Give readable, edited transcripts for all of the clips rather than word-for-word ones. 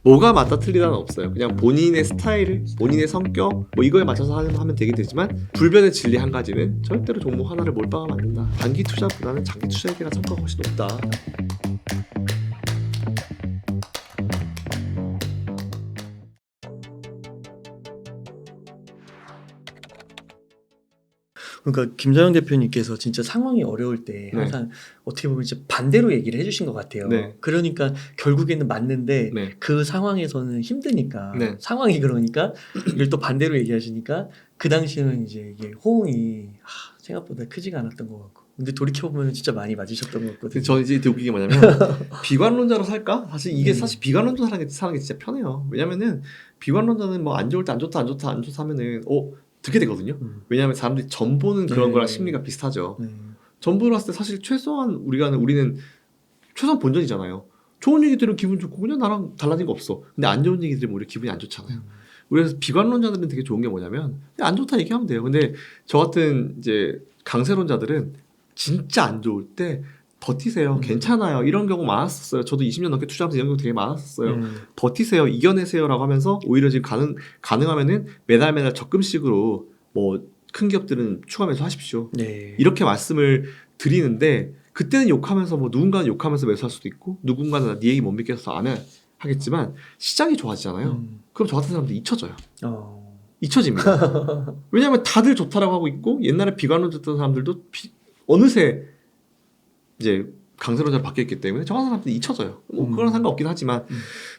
뭐가 맞다 틀리다는 없어요. 그냥 본인의 스타일, 본인의 성격 뭐 이거에 맞춰서 하면 되긴 되지만 불변의 진리 한 가지는 절대로 종목 하나를 몰빵하면 안 된다. 단기 투자보다는 장기 투자에 대한 성과가 훨씬 높다. 그러니까 김자영 대표님께서 진짜 상황이 어려울 때 네. 항상 어떻게 보면 이제 반대로 얘기를 해주신 것 같아요. 네. 그러니까 결국에는 맞는데 네. 그 상황에서는 힘드니까 네. 상황이 그러니까 이걸 또 반대로 얘기하시니까 그 당시에는 이제 이게 호응이 생각보다 크지가 않았던 것 같고 근데 돌이켜보면 진짜 많이 맞으셨던 것 같거든요. 저는 이제 되게 웃긴 게 뭐냐면 비관론자로 살까? 사실 이게 사실 비관론자로 사는 게 진짜 편해요. 왜냐면은 비관론자는 뭐 안 좋을 때 안 좋다 하면은 듣게 되거든요. 왜냐하면 사람들이 전 보는 그런 네. 거랑 심리가 비슷하죠. 네. 전 보러 왔을 때 사실 최소한 우리는 최소한 본전이잖아요. 좋은 얘기 들으면 기분 좋고 그냥 나랑 달라진 거 없어. 근데 안 좋은 얘기 들으면 우리 기분이 안 좋잖아요. 그래서 비관론자들은 되게 좋은 게 뭐냐면 그냥 안 좋다 얘기하면 돼요. 근데 저 같은 이제 강세론자들은 진짜 안 좋을 때 버티세요. 괜찮아요. 이런 경우 많았었어요. 저도 20년 넘게 투자하면서 이런 경우 되게 많았었어요. 버티세요. 이겨내세요라고 하면서 오히려 지금 가능하면은 매달 적금식으로 뭐 큰 기업들은 추가 매수하십시오. 네. 이렇게 말씀을 드리는데 그때는 욕하면서 뭐 누군가는 욕하면서 매수할 수도 있고 누군가는 네 얘기 못 믿겠어서 안 하겠지만 시장이 좋아지잖아요. 그럼 저 같은 사람들 잊혀져요. 잊혀집니다. 왜냐하면 다들 좋다라고 하고 있고 옛날에 비관론 듣던 사람들도 어느새 이제 강세론자로 바뀌었기 때문에 저 같은 사람들이 잊혀져요. 뭐 그거랑 상관없긴 하지만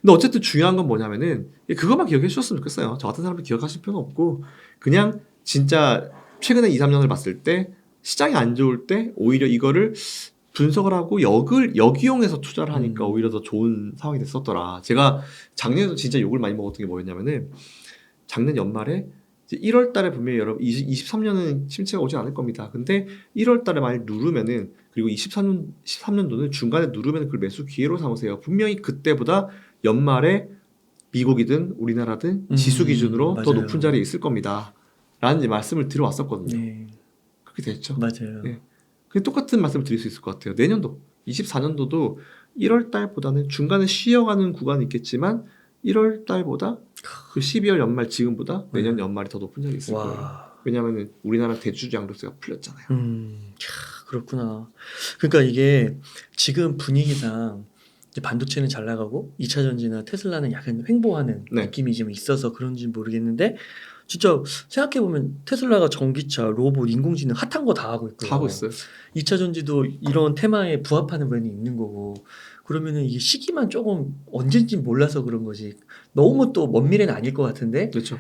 근데 어쨌든 중요한 건 뭐냐면은 그것만 기억해 주셨으면 좋겠어요. 저 같은 사람들 기억하실 필요는 없고 그냥 진짜 최근에 2, 3년을 봤을 때 시장이 안 좋을 때 오히려 이거를 분석을 하고 역이용해서 투자를 하니까 오히려 더 좋은 상황이 됐었더라. 제가 작년에도 진짜 욕을 많이 먹었던 게 뭐였냐면은 작년 연말에 이제 1월 달에 분명히 여러분 23년은 침체가 오지 않을 겁니다. 근데 1월 달에 많이 누르면은 그리고 13년도는 중간에 누르면 그걸 매수 기회로 삼으세요. 분명히 그때보다 연말에 미국이든 우리나라든 지수 기준으로 맞아요. 더 높은 자리에 있을 겁니다. 라는 이제 말씀을 드려왔었거든요. 네. 그렇게 됐죠. 맞아요. 네. 근데 똑같은 말씀을 드릴 수 있을 것 같아요. 내년도 24년도도 1월 달보다는 중간에 쉬어가는 구간이 있겠지만 1월 달보다 그 12월 연말 지금보다 내년 연말이 더 높은 자리에 있을 거예요. 왜냐하면 우리나라 대주주 양도세가 풀렸잖아요. 그렇구나. 그러니까 이게 지금 분위기상 이제 반도체는 잘 나가고 2차 전지나 테슬라는 약간 횡보하는 느낌이 좀 있어서 그런지 모르겠는데 진짜 생각해보면 테슬라가 전기차, 로봇, 인공지능 핫한 거 다 하고 있고요. 다 하고 있어요. 2차 전지도 이런 테마에 부합하는 브랜드 있는 거고 그러면은 이게 시기만 조금 언제인지 몰라서 그런 거지 너무 또 먼 미래는 아닐 것 같은데 그렇죠.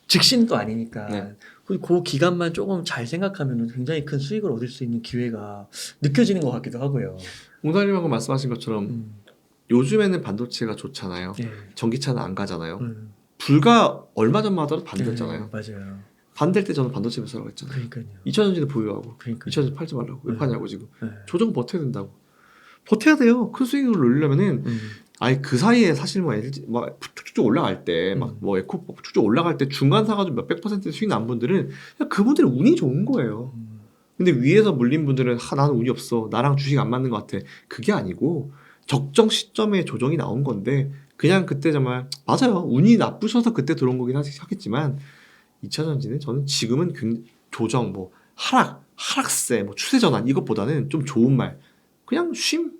즉시는 또 아니니까 그 기간만 조금 잘 생각하면 굉장히 큰 수익을 얻을 수 있는 기회가 느껴지는 것 같기도 하고요. 옹달님하고 말씀하신 것처럼 요즘에는 반도체가 좋잖아요. 네. 전기차는 안 가잖아요. 불과 얼마 전만 하더라도 반대였잖아요. 맞아요. 반대일 때 저는 반도체 매수라고 했잖아요. 그러니까요. 2차 전지는 보유하고 2차 전지 팔지 말라고. 왜 파냐고 지금. 조정은 버텨야 된다고. 버텨야 돼요. 큰 수익을 올리려면은 아니 그 사이에 사실 뭐 LG 막 쭉쭉 올라갈 때 막 뭐 에코 쭉쭉 올라갈 때 중간 사가지고 몇백 퍼센트 수익 난 분들은 그냥 그분들은 운이 좋은 거예요. 근데 위에서 물린 분들은 나는 운이 없어. 나랑 주식 안 맞는 것 같아. 그게 아니고 적정 시점에 조정이 나온 건데 그냥 그때 정말 맞아요. 운이 나쁘셔서 그때 들어온 거긴 하겠지만 2차 전지는 저는 지금은 조정 뭐 하락세 뭐 추세 전환 이것보다는 좀 좋은 말 그냥 쉼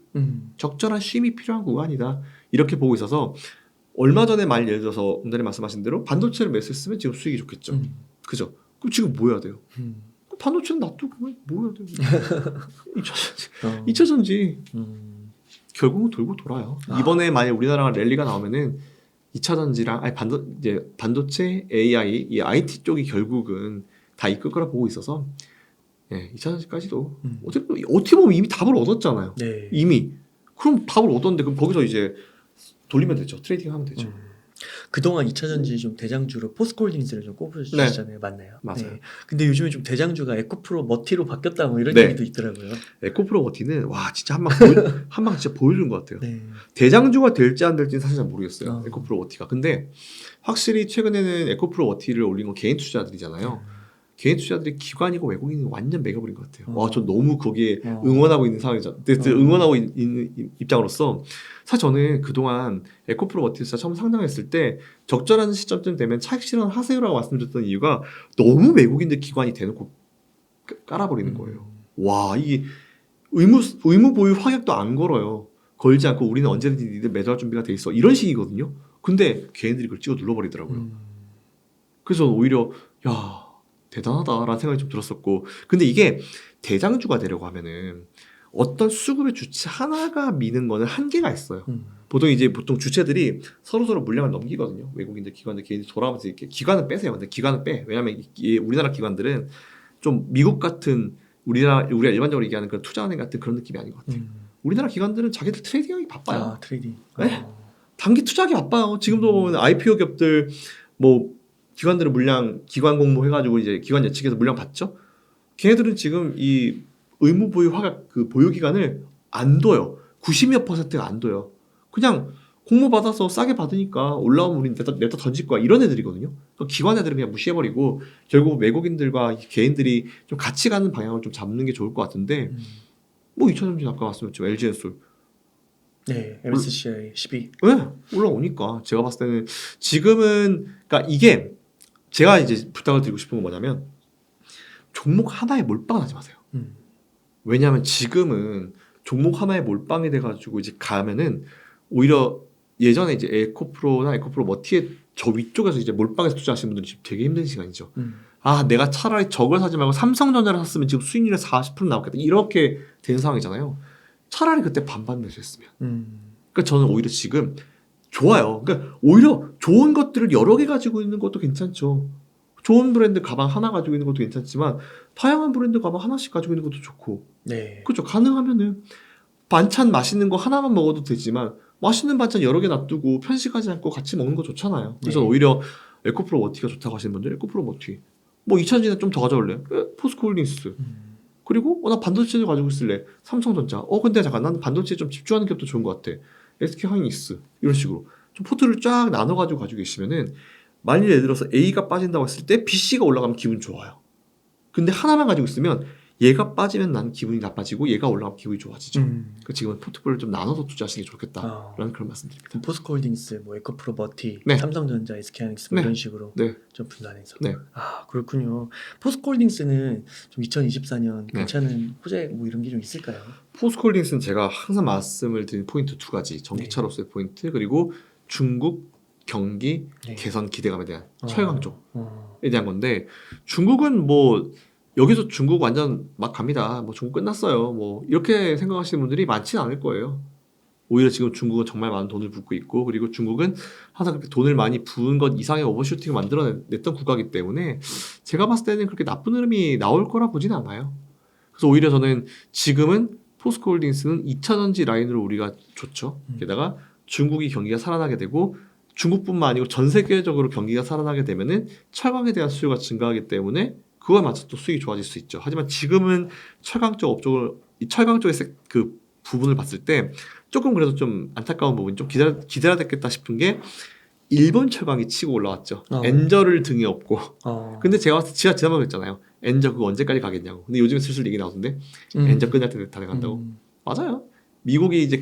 적절한 쉼이 필요한 구간이다 이렇게 보고 있어서 얼마 전에 예를 들어서 오늘에 말씀하신 대로 반도체를 매수했으면 지금 수익이 좋겠죠. 그죠? 그럼 지금 뭐 해야 돼요? 반도체는 놔두고 뭐 해야 돼요? 2차 전지 결국은 돌고 돌아요. 이번에 만약 우리나라가 랠리가 나오면은 2차 전지랑 이제 반도체, AI, 이 IT 쪽이 결국은 다 이끌 거라 보고 있어서 2차 전지까지도 어떻게 보면 이미 답을 얻었잖아요. 네. 이미. 그럼 답을 얻었는데 그럼 거기서 이제 돌리면 되죠. 트레이딩 하면 되죠. 그동안 2차 전지 좀 대장주로 포스코홀딩스를 좀 꼽으셨잖아요. 맞나요? 맞아요. 네. 근데 요즘에 좀 대장주가 에코프로 머티로 바뀌었다 뭐 이런 얘기도 있더라고요. 에코프로 머티는 와 진짜 한 방 진짜 보여준 것 같아요. 대장주가 될지 안 될지는 사실 잘 모르겠어요. 에코프로 머티가. 근데 확실히 최근에는 에코프로 머티를 올린 건 개인 투자들이잖아요. 개인 투자들이 기관이고 외국인이 완전 매겨버린 것 같아요. 와, 저 너무 거기에 응원하고 있는 상황이죠. 응원하고 있는 입장으로서 사실 저는 그동안 에코프로 머티리얼스가 처음 상장했을 때 적절한 시점쯤 되면 차익 실현 하세요라고 말씀드렸던 이유가 너무 외국인들 기관이 대놓고 깔아버리는 거예요. 와, 이게 의무 보유 확약도 안 걸어요. 걸지 않고 우리는 언제든지 니들 매도할 준비가 돼 있어. 이런 식이거든요. 근데 걔네들이 그걸 찍어 눌러버리더라고요. 그래서 오히려 야, 대단하다라는 생각이 좀 들었었고, 근데 이게 대장주가 되려고 하면은 어떤 수급의 주체 하나가 미는 거는 한계가 있어요. 보통 주체들이 서로 물량을 넘기거든요. 외국인들, 기관들, 개인들 돌아가면서 이렇게 기관은 빼세요. 근데 기관은 빼. 왜냐면 우리나라 기관들은 좀 미국 같은 우리가 일반적으로 얘기하는 그런 투자은행 같은 그런 느낌이 아닌 것 같아요. 우리나라 기관들은 자기들 트레이딩하기 바빠요. 아, 트레이딩. 네? 단기 투자하기 바빠요. 지금도 보면 IPO 기업들 뭐 기관들은 물량 기관 공모 해가지고 이제 기관 예측해서 물량 받죠. 걔네들은 지금 이 의무 보유 확약 그 보유 기간을 안 둬요. 90몇 %가 안 둬요. 그냥 공모 받아서 싸게 받으니까 올라오면 우린 내다 던질 거야. 이런 애들이거든요. 그러니까 기관 애들은 그냥 무시해버리고 결국 외국인들과 개인들이 좀 같이 가는 방향을 좀 잡는 게 좋을 것 같은데 뭐 2차전지 아까 말씀드렸지만 LG엔솔 네, MSCI 12. 네, 올라오니까 제가 봤을 때는 지금은 그러니까 이게 제가 이제 부탁을 드리고 싶은 건 뭐냐면 종목 하나에 몰빵을 하지 마세요. 왜냐하면 지금은 종목 하나에 몰빵이 돼가지고 이제 가면은 오히려 예전에 이제 에코프로나 에코프로 머티에 저 위쪽에서 이제 몰빵해서 투자하시는 분들이 지금 되게 힘든 시간이죠. 아, 내가 차라리 저걸 사지 말고 삼성전자를 샀으면 지금 수익률이 40% 나왔겠다. 이렇게 된 상황이잖아요. 차라리 그때 반반 매수했으면. 그러니까 저는 오히려 지금 좋아요. 그러니까 오히려 좋은 것들을 여러 개 가지고 있는 것도 괜찮죠. 좋은 브랜드 가방 하나 가지고 있는 것도 괜찮지만 다양한 브랜드 가방 하나씩 가지고 있는 것도 좋고. 네. 그렇죠. 가능하면은 반찬 맛있는 거 하나만 먹어도 되지만 맛있는 반찬 여러 개 놔두고 편식하지 않고 같이 먹는 거 좋잖아요. 그래서 네. 오히려 에코프로 머티가 좋다고 하시는 분들 에코프로 머티. 뭐 2차전지는 좀 더 가져올래? 포스코홀딩스. 그리고 나 반도체를 가지고 있을래. 삼성전자. 근데 잠깐 난 반도체에 좀 집중하는 기업도 좋은 것 같아. SK하이닉스 이런 식으로 좀 포트를 쫙 나눠가지고 가지고 계시면은 만일 예를 들어서 A가 빠진다고 했을 때 B, C가 올라가면 기분 좋아요. 근데 하나만 가지고 있으면 얘가 빠지면 난 기분이 나빠지고 얘가 올라가면 기분이 좋아지죠. 그러니까 지금은 포트폴리오를 좀 나눠서 투자하시는 게 좋겠다라는 그런 말씀드립니다. 포스코홀딩스, 뭐 에코프로 머티, 네. 삼성전자, SK하이닉스 뭐 네. 이런 식으로 네. 좀 분산해서. 네. 아, 그렇군요. 포스코홀딩스는 좀 2024년 네. 괜찮은 호재 뭐 이런 게 좀 있을까요? 포스코홀딩스는 제가 항상 말씀을 드린 포인트 두 가지. 전기차로서의 포인트 그리고 중국 경기 네. 개선 기대감에 대한 철강 어. 쪽에 대한 건데 중국은 뭐 여기서 중국 완전 막 갑니다. 뭐 중국 끝났어요. 뭐 이렇게 생각하시는 분들이 많지는 않을 거예요. 오히려 지금 중국은 정말 많은 돈을 붓고 있고 그리고 중국은 항상 그렇게 돈을 많이 부은 것 이상의 오버슈팅을 만들어냈던 국가이기 때문에 제가 봤을 때는 그렇게 나쁜 흐름이 나올 거라 보진 않아요. 그래서 오히려 저는 지금은 포스코홀딩스는 2차전지 라인으로 우리가 좋죠. 게다가 중국이 경기가 살아나게 되고 중국뿐만 아니고 전 세계적으로 경기가 살아나게 되면은 철강에 대한 수요가 증가하기 때문에 그거에 맞춰서 또 수익이 좋아질 수 있죠. 하지만 지금은 철강 쪽 업종을 이 철강 쪽의 그 부분을 봤을 때 조금 그래도 좀 안타까운 부분이 좀 기다려야 되겠다 싶은 게 일본 철강이 치고 올라왔죠. 엔저를 등에 업고. 근데 제가 봤을 때 지난번에 그랬잖아요. 엔저 그거 언제까지 가겠냐고. 근데 요즘에 슬슬 얘기 나오던데 엔저 끝날 때 다 돼간다고. 맞아요. 미국이 이제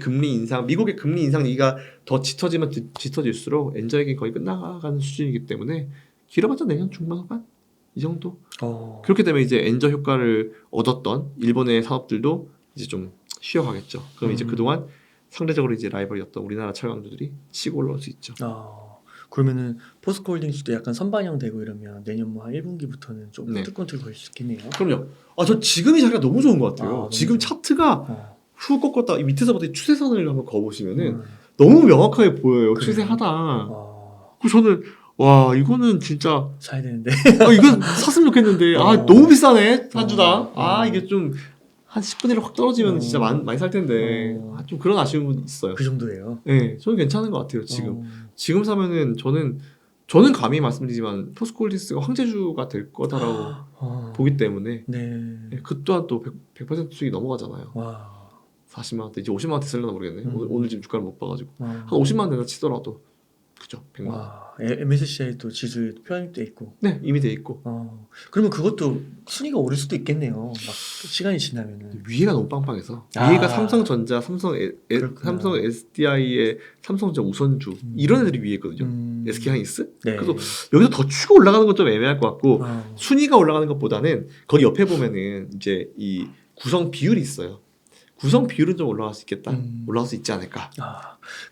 미국의 금리 인상 얘기가 더 짙어지면 짙어질수록 엔저에게 거의 끝나가는 수준이기 때문에 길어봤자 내년 중반 후반 이 정도. 그렇게 되면 이제 엔저 효과를 얻었던 일본의 사업들도 이제 좀 쉬어가겠죠. 그럼 이제 그동안 상대적으로 이제 라이벌이었던 우리나라 철강주들이 치고 올라올 수 있죠. 그러면은 포스코홀딩스도 약간 선반영되고 이러면 내년 뭐 한 1분기부터는 좀 꼬들꼬들 걸 수 있겠네요. 그럼요. 저 지금이 자리가 너무 좋은 것 같아요. 지금 차트가 후 꺾었다 밑에서부터 추세선을 한번 그어보시면은 너무 명확하게 보여요. 그래요? 추세하다. 그래서 저는 와 이거는 진짜 사야 되는데 이건 샀으면 좋겠는데 너무 비싸네 한 주당. 이게 좀 한 10분의 1 확 떨어지면 진짜 많이 살 텐데 좀 그런 아쉬움은 있어요. 그 정도예요? 네, 저는 괜찮은 것 같아요. 지금 사면은 저는 감히 말씀드리지만 포스코홀딩스가 황제주가 될 거다라고 보기 때문에 그 또한 또 100% 수익이 넘어가잖아요. 40만 원대 이제 50만 원대 쓸려나 모르겠네. 오늘 지금 주가를 못 봐가지고 한 50만 원 내나 치더라도 크죠. 100만 원. 와, MSCI도 지수에 편입돼 있고. 네, 이미 돼 있고. 그러면 그것도 순위가 오를 수도 있겠네요. 막 시간이 지나면은. 위에가 너무 빵빵해서 아. 위에가 삼성전자, 삼성 SDI의 삼성전자 우선주 이런 애들이 위에 있거든요. SK하이닉스. 네. 그래서 여기서 더 치고 올라가는 건 좀 애매할 것 같고 순위가 올라가는 것보다는 거기 옆에 보면은 이제 이 구성 비율이 있어요. 구성 비율은 좀 올라갈 수 있겠다. 올라갈 수 있지 않을까.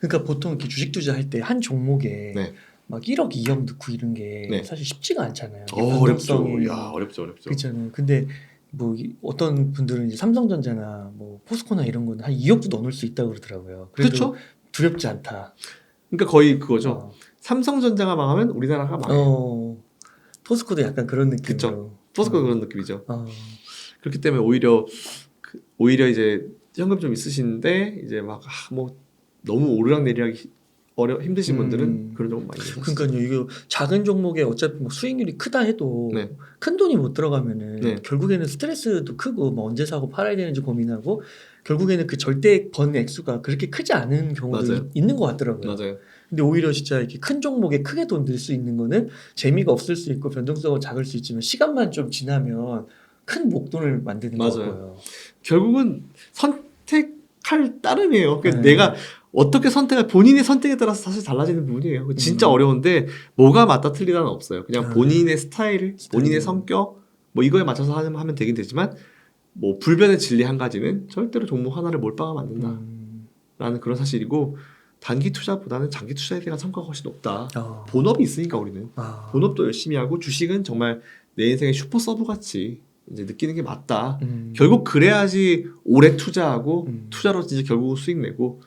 그러니까 보통 이렇게 주식 투자할 때 한 종목에 네. 막 1억, 2억 넣고 이런 게 네. 사실 쉽지가 않잖아요. 어렵죠. 변동성이. 야, 어렵죠. 그렇잖아요. 근데 뭐 어떤 분들은 이제 삼성전자나 뭐 포스코나 이런 거는 한 2억도 넣을 수 있다고 그러더라고요. 그래도 그렇죠. 두렵지 않다. 그러니까 거의 그거죠. 삼성전자가 망하면 우리나라가 망해요. 포스코도 약간 그런 느낌으로. 그쵸. 포스코 그런 느낌이죠. 그렇기 때문에 오히려 이제 현금 좀 있으신데 이제 막 뭐 너무 오르락내리락 힘드신 분들은 그런 종목 많이 내셨어요. 그러니까요. 이거 작은 종목에 어차피 뭐 수익률이 크다 해도 네. 큰 돈이 못 들어가면은 네. 결국에는 스트레스도 크고 뭐 언제 사고 팔아야 되는지 고민하고 결국에는 그 절대 번 액수가 그렇게 크지 않은 경우도 맞아요. 있는 것 같더라고요. 맞아요. 근데 오히려 진짜 이렇게 큰 종목에 크게 돈 들 수 있는 거는 재미가 없을 수 있고 변동성은 작을 수 있지만 시간만 좀 지나면 큰 목돈을 만드는 맞아요. 거고요. 결국은 선택할 따름이에요. 네. 내가 어떻게 본인의 선택에 따라서 사실 달라지는 부분이에요. 진짜 어려운데 뭐가 맞다 틀리다는 없어요. 그냥 본인의 스타일, 본인의 성격 뭐 이거에 맞춰서 하면 되긴 되지만 뭐 불변의 진리 한 가지는 절대로 종목 하나를 몰빵하면 안 된다라는 그런 사실이고 단기 투자보다는 장기 투자에 대한 성과가 훨씬 높다. 본업이 있으니까 우리는 본업도 열심히 하고 주식은 정말 내 인생의 슈퍼 서브 같이 이제 느끼는 게 맞다. 결국 그래야지 오래 투자하고 투자로 진짜 결국 수익 내고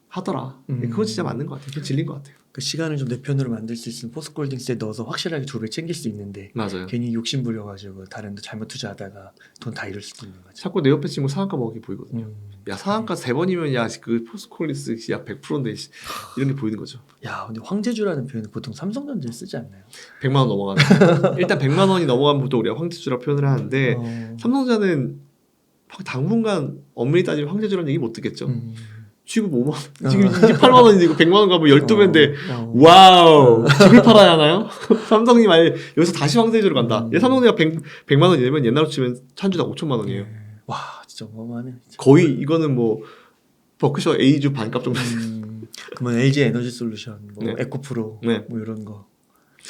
하더라. 그건 진짜 맞는 것 같아요. 그건 진리인 것 같아요. 그 시간을 좀 내 편으로 만들 수 있으면 포스코홀딩스에 넣어서 확실하게 주를 챙길 수 있는데 맞아요. 괜히 욕심 부려가지고 다른 데 잘못 투자하다가 돈 다 잃을 수도 있는 거죠. 자꾸 내 옆에 친구 상한가 먹이 보이거든요. 야 상한가 3번이면 야 그 포스코홀딩스 야 100%인데 이런 게 보이는 거죠. 야 근데 황제주라는 표현은 보통 삼성전자에 쓰지 않나요? 100만 원 넘어가는. 일단 100만 원이 넘어가면 보통 우리가 황제주라고 표현을 하는데 삼성전자는 당분간 엄밀히 따지면 황제주라는 얘기 못 듣겠죠. 지금 5만 원, 지금 28만 원이고 100만 원 가면 12배인데 와우 집을 팔아야 하나요? 삼성님 아예 여기서 다시 황제주로 간다. 삼성전자가 100만 원이면 옛날로 치면 한 주당 5천만 원이에요. 와 진짜 어마어마하네. 거의 이거는 뭐 버크셔 A주 반값 정도. 그러면 LG 에너지 솔루션, 뭐 네. 에코프로, 네. 뭐 이런 거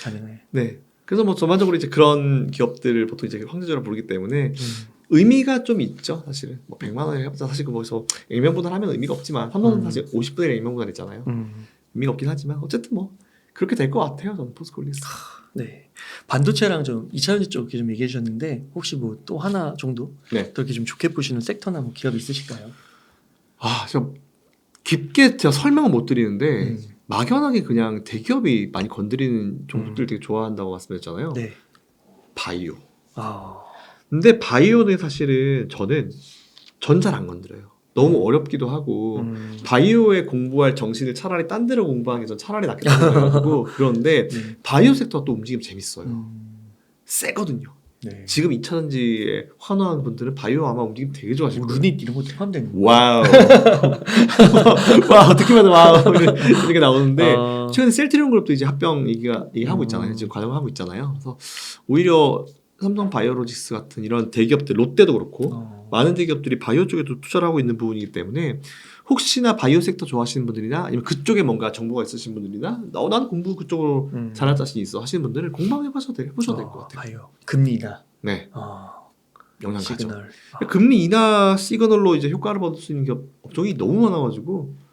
가능해. 네. 그래서 뭐 전반적으로 이제 그런 기업들을 보통 이제 황제주라 부르기 때문에 의미가 좀 있죠, 사실은. 뭐 100만 원을 해봤자 사실 거기서 액면분할하면 의미가 없지만 삼성은 사실 50분의 1 액면분할했잖아요. 의미가 없긴 하지만 어쨌든 뭐 그렇게 될 것 같아요, 저는 포스코홀딩스. 네. 반도체랑 좀 2차전지 쪽에 좀 얘기해 주셨는데 혹시 뭐 또 하나 정도 네. 또 이렇게 좀 좋게 보시는 섹터나 뭐 기업 있으실까요? 제가 깊게 제가 설명은 못 드리는데 막연하게 그냥 대기업이 많이 건드리는 종목들 되게 좋아한다고 말씀드렸잖아요. 네. 바이오. 근데 바이오는 사실은 저는 전 잘 안 건드려요. 너무 어렵기도 하고 바이오에 공부할 정신을 차라리 딴 데로 공부하는 게 전 차라리 낫겠다고 생각하고 그런데 바이오 섹터가 또 움직이면 재밌어요. 세거든요. 네. 지금 2차전지에 환호하는 분들은 바이오 아마 움직임 되게 좋아하실 뭐 거예요. 루닛 이런 것도 포함되는 거. 와우. 와 어떻게 봐도 와우 이렇게 나오는데 최근에 셀트리온 그룹도 이제 합병 얘기하고 있잖아요. 지금 과정하고 있잖아요. 그래서 오히려 삼성 바이오로직스 같은 이런 대기업들, 롯데도 그렇고 많은 대기업들이 바이오 쪽에도 투자를 하고 있는 부분이기 때문에 혹시나 바이오 섹터 좋아하시는 분들이나 아니면 그쪽에 뭔가 정보가 있으신 분들이나 나는 공부 그쪽으로 잘할 자신이 있어 하시는 분들은 공부해 보셔도 될 것 같아요. 바이오. 금리 인하. 네. 영향 가죠. 시그널. 금리 인하 시그널로 이제 효과를 받을 수 있는 기업 업종이 너무 많아가지고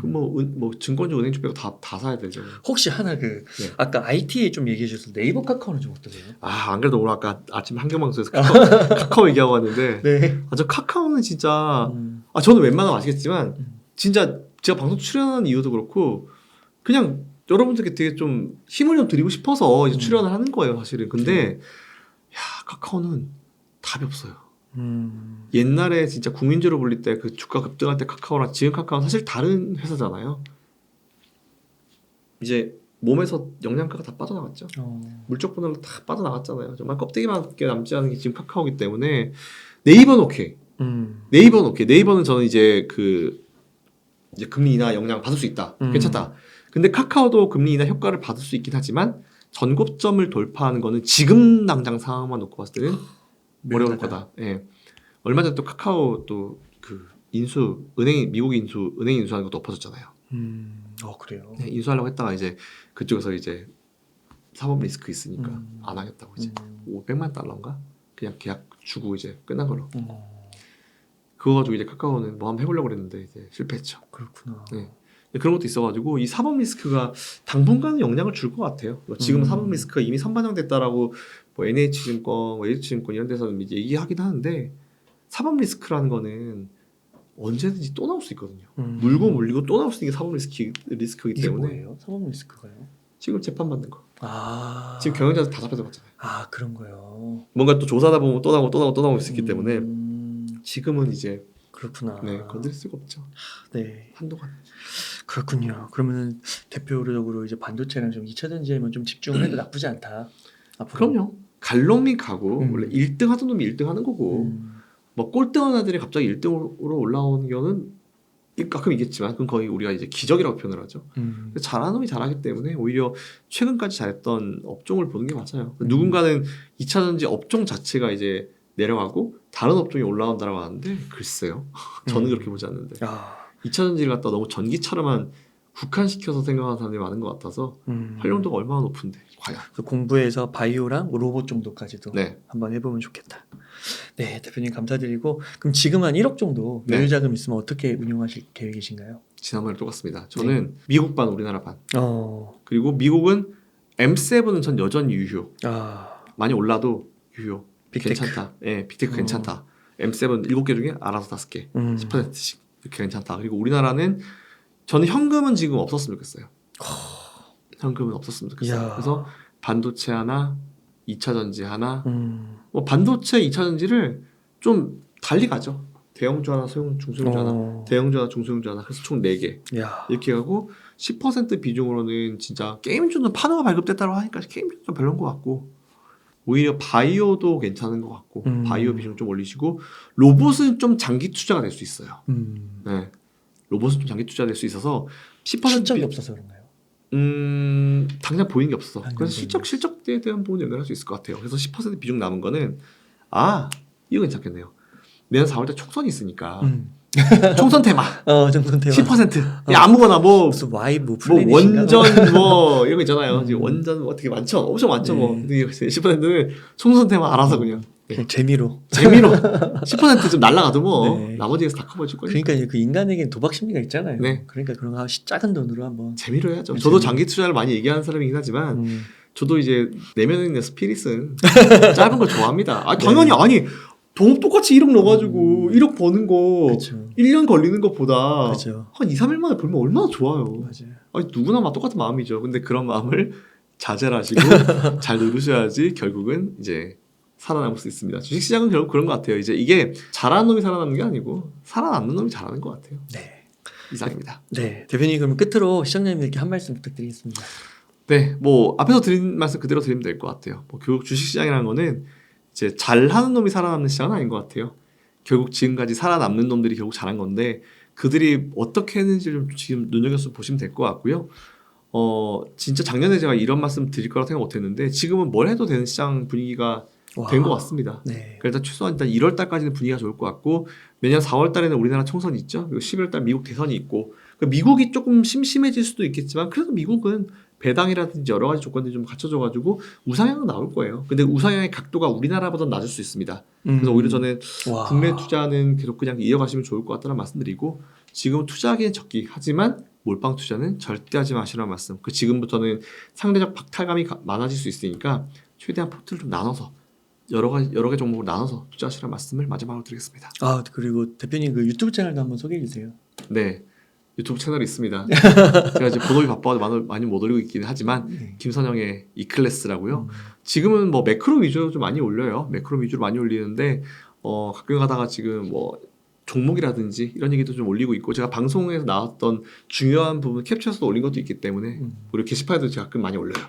뭐 증권주, 은행주 빼고 다 사야 되죠. 혹시 하나 아까 IT에 좀 얘기해 주셔서 네이버 카카오는 좀 어떠세요? 안 그래도 오늘 아까 아침 환경방송에서 카카오 얘기하고 왔는데 네. 저 카카오는 진짜 저는 웬만하면 아시겠지만 진짜 제가 방송 출연하는 이유도 그렇고 그냥 여러분들께 되게 좀 힘을 좀 드리고 싶어서 이제 출연을 하는 거예요, 사실은. 근데 카카오는 답이 없어요. 옛날에 진짜 국민주로 불릴 때 그 주가 급등할 때 카카오랑 지금 카카오는 사실 다른 회사잖아요. 이제 몸에서 영양가가 다 빠져나갔죠. 물적 분할로 다 빠져나갔잖아요. 정말 껍데기밖에 남지 않은 게 지금 카카오이기 때문에 네이버는 오케이. 네이버는 오케이. 네이버는 저는 이제 금리 인하 영향 받을 수 있다. 괜찮다. 근데 카카오도 금리 인하 효과를 받을 수 있긴 하지만 전고점을 돌파하는 거는 지금 당장 상황만 놓고 봤을 때는 어려울 거다. 예. 얼마 전에 또 카카오 또 그 미국 은행 인수하는 것도 엎어졌잖아요. 그래요. 네, 인수하려고 했다가 이제 그쪽에서 이제 사법 리스크 있으니까 안 하겠다고 이제 500만 달러인가 그냥 계약 주고 이제 끝난 걸로. 그거 가지고 이제 카카오는 뭐 한번 해보려고 그랬는데 이제 실패했죠. 그렇구나. 네. 그런 것도 있어가지고 이 사법 리스크가 당분간은 영향을 줄 것 같아요. 지금 사법 리스크가 이미 선반영됐다라고 뭐 NH증권, 뭐 H증권 이런 데서는 이제 얘기하긴 하는데 사법 리스크라는 거는 언제든지 또 나올 수 있거든요. 물고 물리고 또 나올 수 있는 게 사법 리스크이기 이게 때문에. 뭐예요? 사법 리스크가요? 지금 재판받는 거. 아. 지금 경영자들 다 잡혀들었잖아요. 아, 그런 거요. 뭔가 또 조사하다 보면 또 나오고 있기 때문에 지금은 이제 그렇구나. 네, 건드릴 수가 없죠. 네. 한동안. 그렇군요. 그러면은 대표적으로 이제 반도체랑 좀 2차 전지에만 좀 집중을 해도 나쁘지 않다. 앞으로. 그럼요. 갈 놈이 가고 원래 1등 하던 놈이 1등 하는 거고 뭐 꼴등한 애들이 갑자기 1등으로 올라오는 경우는 가끔 있겠지만 그건 거의 우리가 이제 기적이라고 표현을 하죠. 잘하는 놈이 잘하기 때문에 오히려 최근까지 잘했던 업종을 보는 게 맞아요. 누군가는 2차 전지 업종 자체가 이제 내려가고 다른 업종이 올라온다라고 하는데 글쎄요. 저는 그렇게 보지 않는데 2차 전지를 갖다 너무 전기차로만 국한시켜서 생각하는 사람들이 많은 것 같아서 활용도가 얼마나 높은데 과연. 공부해서 바이오랑 로봇 정도까지도 네. 한번 해보면 좋겠다. 네, 대표님 감사드리고 그럼 지금 한 1억 정도 네. 매일 자금 있으면 어떻게 운용하실 계획이신가요? 지난번에 똑같습니다. 저는 미국 반 우리나라 반. 그리고 미국은 M7은 전 여전히 유효. 많이 올라도 유효. 빅테크. 괜찮다. 예, 빅테크 괜찮다. M7 7개 중에 알아서 5개. 10%씩 이렇게 괜찮다. 그리고 우리나라는 저는 현금은 지금 없었으면 좋겠어요. 현금은 없었으면 좋겠어요. 이야. 그래서 반도체 하나, 2차 전지 하나. 뭐 반도체 2차 전지를 좀 달리 가죠. 대형주 하나, 중소형주 하나, 대형주 하나, 중소형주 하나. 그래서 총 4개. 이렇게 하고 10% 비중으로는 진짜 게임주는 판호가 발급됐다고 하니까 게임주는 좀 별로인 것 같고 오히려 바이오도 괜찮은 것 같고 바이오 비중 좀 올리시고 로봇은 좀 장기 투자가 될 수 있어요. 네. 로봇은 좀 장기 투자가 될 수 있어서 10% 실적이 없어서 그런가요? 당장 보이는 게 없어. 그래서 실적에 대한 부분 연결할 수 있을 것 같아요. 그래서 10% 비중 남은 거는 이거 괜찮겠네요. 내년 4월달 총선이 있으니까 총선 테마. 총선 테마. 10%. 아무거나 무슨 Y 뭐 원전 뭐 이런 거 있잖아요. 지금 원전 뭐 되게 많죠. 엄청 많죠. 뭐. 근데 10%는 총선 테마 알아서 그냥. 그냥 재미로 10% 좀 날라가도 뭐 네. 나머지에서 다 커버해줄 거니까. 그러니까 그 인간에겐 도박 심리가 있잖아요. 네. 그러니까 그런 거 작은 돈으로 한번 재미로 해야죠. 저도 장기 투자를 많이 얘기하는 사람이긴 하지만 저도 이제 내면에 있는 스피릿은 짧은 거 좋아합니다. 당연히 아니 돈 똑같이 1억 넣어가지고 1억 버는 거 그쵸. 1년 걸리는 것보다 그쵸. 한 2, 3일 만에 벌면 얼마나 좋아요. 맞아요. 아니, 누구나 똑같은 마음이죠. 근데 그런 마음을 자제를 하시고 잘 누르셔야지 결국은 이제 살아남을 수 있습니다. 주식시장은 결국 그런 것 같아요. 이제 이게 잘하는 놈이 살아남는 게 아니고 살아남는 놈이 잘하는 것 같아요. 네. 이상입니다. 네, 대표님 그럼 끝으로 시청자님들께 한 말씀 부탁드리겠습니다. 네, 뭐 앞에서 드린 말씀 그대로 드리면 될 것 같아요. 뭐 결국 주식시장이라는 거는 이제 잘하는 놈이 살아남는 시장은 아닌 것 같아요. 결국 지금까지 살아남는 놈들이 결국 잘한 건데 그들이 어떻게 했는지를 좀 지금 눈여겨서 보시면 될 것 같고요. 진짜 작년에 제가 이런 말씀 드릴 거라고 생각 못했는데 지금은 뭘 해도 되는 시장 분위기가 된 것 같습니다. 네. 그러니까 최소한 일단 1월 달까지는 분위기가 좋을 것 같고 매년 4월 달에는 우리나라 총선이 있죠. 그리고 11월 달 미국 대선이 있고 그러니까 미국이 조금 심심해질 수도 있겠지만 그래도 미국은 배당이라든지 여러 가지 조건들이 좀 갖춰져가지고 우상향은 나올 거예요. 근데 우상향의 각도가 우리나라보다 낮을 수 있습니다. 그래서 오히려 저는 국내 투자는 계속 그냥 이어가시면 좋을 것 같다는 말씀드리고 지금 투자하기는 적기 하지만 몰빵 투자는 절대 하지 마시라는 말씀. 지금부터는 상대적 박탈감이 많아질 수 있으니까 최대한 포트를 좀 나눠서 여러 개 종목을 나눠서 투자하시라는 말씀을 마지막으로 드리겠습니다. 그리고 대표님 그 유튜브 채널도 한번 소개해 주세요. 네. 유튜브 채널이 있습니다. 제가 이제 본업이 바빠서 많이 못 올리고 있기는 하지만 김선영의 이클래스라고요. 지금은 뭐 매크로 위주로 좀 많이 올려요. 매크로 위주로 많이 올리는데 가끔 가다가 지금 뭐 종목이라든지 이런 얘기도 좀 올리고 있고 제가 방송에서 나왔던 중요한 부분 캡처해서 올린 것도 있기 때문에 그리고 게시판에도 제가 가끔 많이 올려요.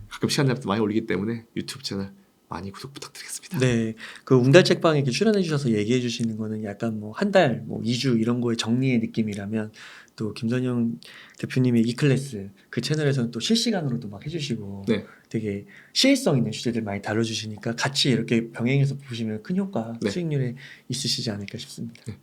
가끔 시간 날 때 많이 올리기 때문에 유튜브 채널 많이 구독 부탁드리겠습니다. 네, 그 웅달책방에 이렇게 출연해 주셔서 얘기해 주시는 거는 약간 뭐 한 달, 뭐 2주 이런 거의 정리의 느낌이라면 또 김선영 대표님의 이클래스 그 채널에서는 또 실시간으로도 막 해주시고 네. 되게 시의성 있는 주제들 많이 다뤄주시니까 같이 이렇게 병행해서 보시면 큰 효과, 네. 수익률에 있으시지 않을까 싶습니다. 네.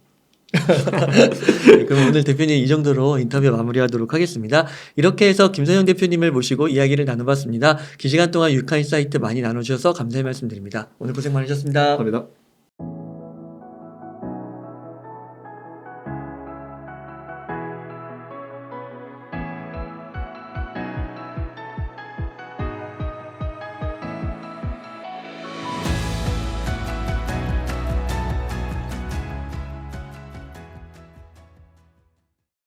네, 그럼 오늘 대표님 이 정도로 인터뷰 마무리하도록 하겠습니다. 이렇게 해서 김선영 대표님을 모시고 이야기를 나눠봤습니다. 긴 시간 동안 유익한 인사이트 많이 나눠주셔서 감사의 말씀드립니다. 오늘 고생 많으셨습니다. 감사합니다.